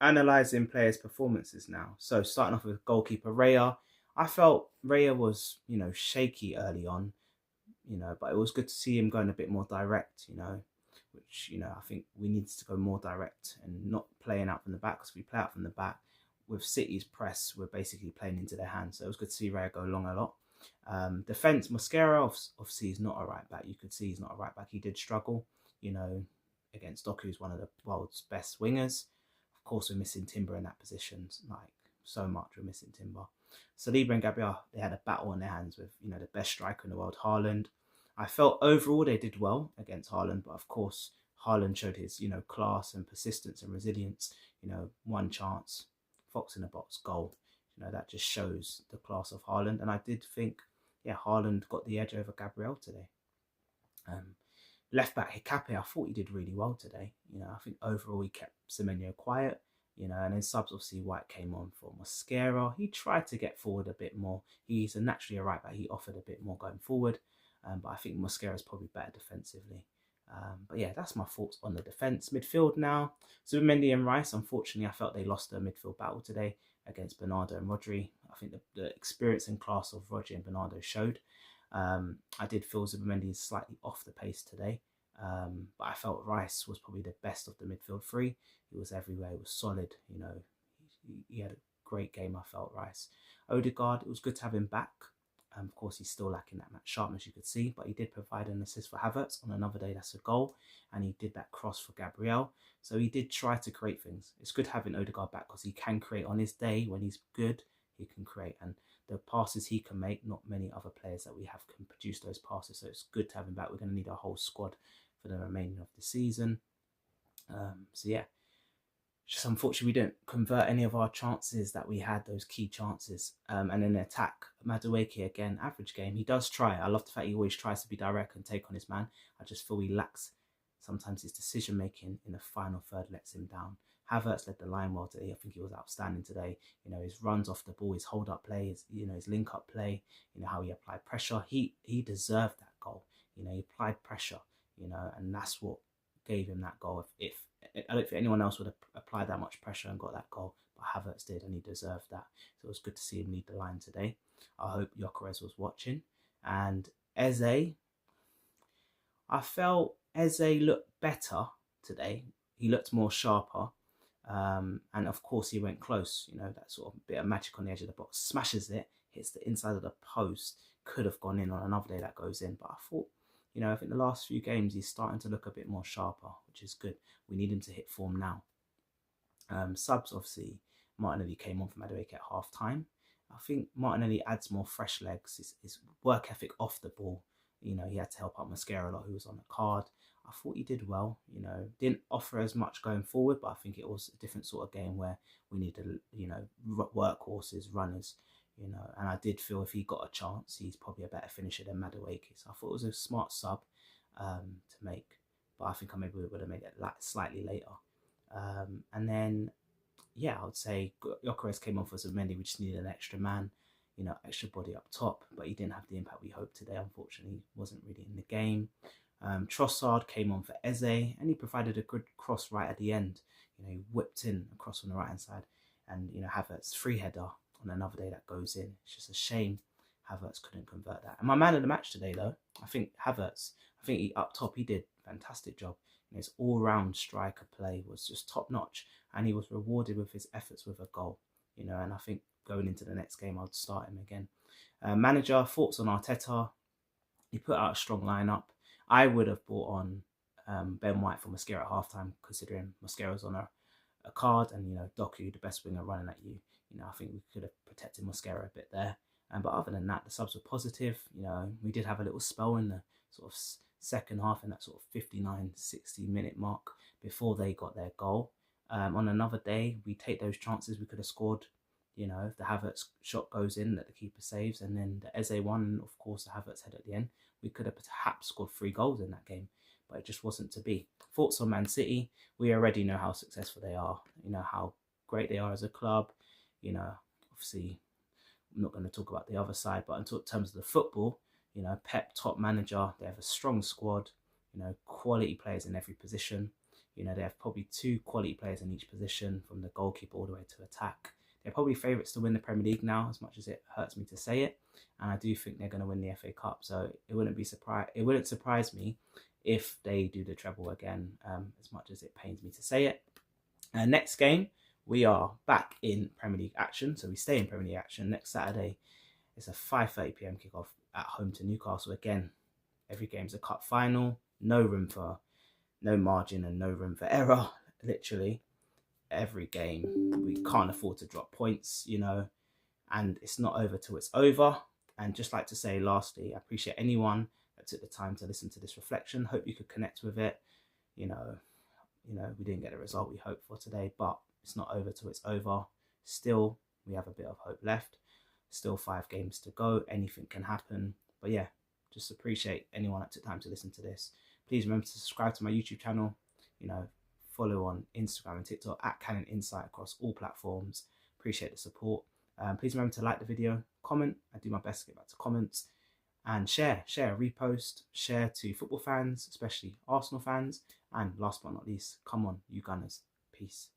analysing players' performances now. So starting off with goalkeeper Raya, I felt Raya was, shaky early on, but it was good to see him going a bit more direct, which, I think we needed to go more direct and not playing out from the back, because we play out from the back. With City's press, we're basically playing into their hands. So it was good to see Raya go long a lot. Defence, Mosquera obviously is not a right back. You could see he's not a right back. He did struggle, against Doku, who's one of the world's best wingers. Of course, we're missing Timber in that position, like so much. We're missing Timber. Saliba and Gabriel, they had a battle on their hands with, the best striker in the world, Haaland. I felt overall they did well against Haaland, but of course, Haaland showed his, class and persistence and resilience. One chance, Fox in the box, goal. That just shows the class of Haaland. And I did think, Haaland got the edge over Gabriel today. Left back Hikape, I thought he did really well today. I think overall he kept Semenyo quiet. And then subs, obviously White came on for Mosquera. He tried to get forward a bit more. He's naturally a right back. He offered a bit more going forward. But I think Mosquera is probably better defensively. But yeah, that's my thoughts on the defence. Midfield now, Zubimendi and Rice. Unfortunately, I felt they lost their midfield battle today against Bernardo and Rodri. I think the experience and class of Rodri and Bernardo showed. I did feel Zubimendi is slightly off the pace today. But I felt Rice was probably the best of the midfield three. He was everywhere. He was solid. He had a great game, I felt, Rice. Odegaard, it was good to have him back. Of course, he's still lacking that match sharpness, you could see, but he did provide an assist for Havertz on another day. That's a goal, and he did that cross for Gabriel. So he did try to create things. It's good having Odegaard back because he can create on his day. When he's good, he can create, and the passes he can make, not many other players that we have can produce those passes. So it's good to have him back. We're going to need a whole squad for the remainder of the season. So yeah, just unfortunately we didn't convert any of our chances that we had, those key chances. And then the attack, Madueke again, average game. He does try. I love the fact he always tries to be direct and take on his man. I just feel he lacks sometimes his decision making in the final third lets him down. Havertz led the line well today. I think he was outstanding today. His runs off the ball, his hold up play, his link up play, how he applied pressure. He deserved that goal. He applied pressure, and that's what gave him that goal. If I don't think anyone else would have applied that much pressure and got that goal, but Havertz did, and he deserved that. So it was good to see him lead the line today. I hope Gyökeres was watching. And Eze, I felt Eze looked better today. He looked more sharper. And of course he went close, that sort of bit of magic on the edge of the box, smashes it, hits the inside of the post. Could have gone in on another day, that goes in, but I thought, I think the last few games he's starting to look a bit more sharper, which is good. We need him to hit form now. Subs, obviously, Martinelli came on for Madueke at half time. I think Martinelli adds more fresh legs, his work ethic off the ball. He had to help out Mosquera a lot, who was on the card. I thought he did well, didn't offer as much going forward, but I think it was a different sort of game where we needed, workhorses, runners, and I did feel if he got a chance, he's probably a better finisher than Madueke. So I thought it was a smart sub to make, but I think I maybe would have made it slightly later. And then, I would say Gyökeres came on for Zubimendi. We just needed an extra man, extra body up top, but he didn't have the impact we hoped today. Unfortunately, he wasn't really in the game. Trossard came on for Eze, and he provided a good cross right at the end. He whipped in across on the right hand side, and Havertz free header on another day that goes in. It's just a shame Havertz couldn't convert that. And my man of the match today, though, I think Havertz. I think he up top, he did a fantastic job. His all-round striker play was just top notch, and he was rewarded with his efforts with a goal. And I think going into the next game, I'd start him again. Manager, thoughts on Arteta? He put out a strong lineup. I would have brought on Ben White for Mosquera at halftime, considering Mosquera's on a card, and Doku, the best winger, running at you. I think we could have protected Mosquera a bit there. But other than that, the subs were positive. We did have a little spell in the sort of second half, in that sort of 59, 60 minute mark before they got their goal. On another day, we take those chances. We could have scored, if the Havertz shot goes in that the keeper saves, and then the Eze one, and of course the Havertz head at the end. We could have perhaps scored 3 goals in that game, but it just wasn't to be. Thoughts on Man City? We already know how successful they are. How great they are as a club. Obviously, I'm not going to talk about the other side, but in terms of the football, Pep, top manager, they have a strong squad, quality players in every position. You know, they have probably 2 quality players in each position, from the goalkeeper all the way to attack. They're probably favourites to win the Premier League now, as much as it hurts me to say it. And I do think they're going to win the FA Cup. So it wouldn't surprise me if they do the treble again, as much as it pains me to say it. And next game, we are back in Premier League action. So we stay in Premier League action next Saturday. It's a 5:30 p.m. kickoff at home to Newcastle. Again, every game's a cup final. No margin and no room for error. Literally, every game, we can't afford to drop points, you know, and it's not over till it's over. And just like to say, lastly, I appreciate anyone that took the time to listen to this reflection. Hope you could connect with it. You know, we didn't get the result we hoped for today, but it's not over till it's over. Still, we have a bit of hope left. Still 5 games to go. Anything can happen. But yeah, just appreciate anyone that took time to listen to this. Please remember to subscribe to my YouTube channel. You know, follow on Instagram and TikTok at Cannon Insight across all platforms. Appreciate the support. Please remember to like the video, comment. I do my best to get back to comments. And share, repost, share to football fans, especially Arsenal fans. And last but not least, come on, you Gunners. Peace.